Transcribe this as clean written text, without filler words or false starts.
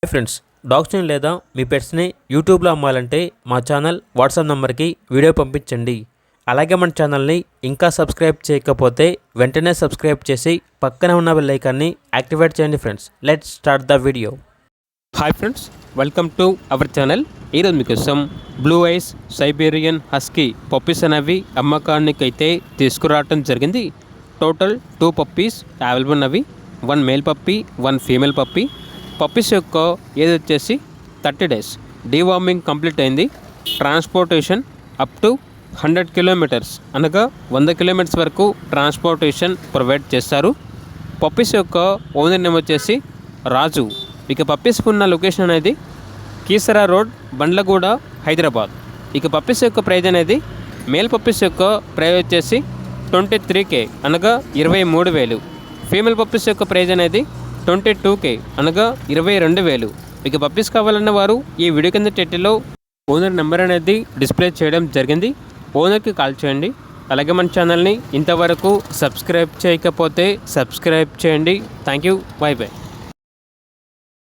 Hi friends, డాగ్స్ని లేదా మీ పెట్స్ని యూట్యూబ్లో అమ్మాలంటే మా ఛానల్ వాట్సాప్ నెంబర్కి వీడియో పంపించండి. అలాగే మన ఛానల్ని ఇంకా సబ్స్క్రైబ్ చేయకపోతే వెంటనే సబ్స్క్రైబ్ చేసి పక్కనే ఉన్న బెల్ ఐకాన్ని యాక్టివేట్ చేయండి. Friends, let's start the video. Hi friends, welcome to our channel. ఈరోజు మీకోసం blue ice Siberian husky puppies అనేవి అమ్మకానికి అయితే తీసుకురావటం జరిగింది. టోటల్ 2 పప్పీస్ అవైలబుల్ ఉన్నవి. 1 male puppy, 1 female puppy. Puppies యొక్క ఏజ్ వచ్చేసి 30 days. డీవార్మింగ్ కంప్లీట్ అయింది. ట్రాన్స్పోర్టేషన్ అప్ టు 100 kilometers అనగా 100 kilometers వరకు ట్రాన్స్పోర్టేషన్ ప్రొవైడ్ చేస్తారు. పప్పీస్ యొక్క ఓనర్ నేమ్ వచ్చేసి రాజు. ఇక పప్పీస్ ఉన్న లొకేషన్ అనేది కీసరా రోడ్, బండ్లగూడ, హైదరాబాద్. ఇక పప్పీస్ యొక్క ప్రైజ్ అనేది మేల్ పప్పీస్ యొక్క ప్రైజ్ వచ్చేసి 23K అనగా 23,000. ఫీమేల్ పప్పీస్ యొక్క ప్రైజ్ అనేది 22K అనగా 22,000. ఇక పప్పీస్ కావాలన్న వారు ఈ వీడియో కింద టైటిల్లో ఓనర్ నెంబర్ అనేది డిస్ప్లే చేయడం జరిగింది. ఓనర్కి కాల్ చేయండి. అలాగే మన ఛానల్ని ఇంతవరకు సబ్స్క్రైబ్ చేయకపోతే సబ్స్క్రైబ్ చేయండి. Thank you. By by.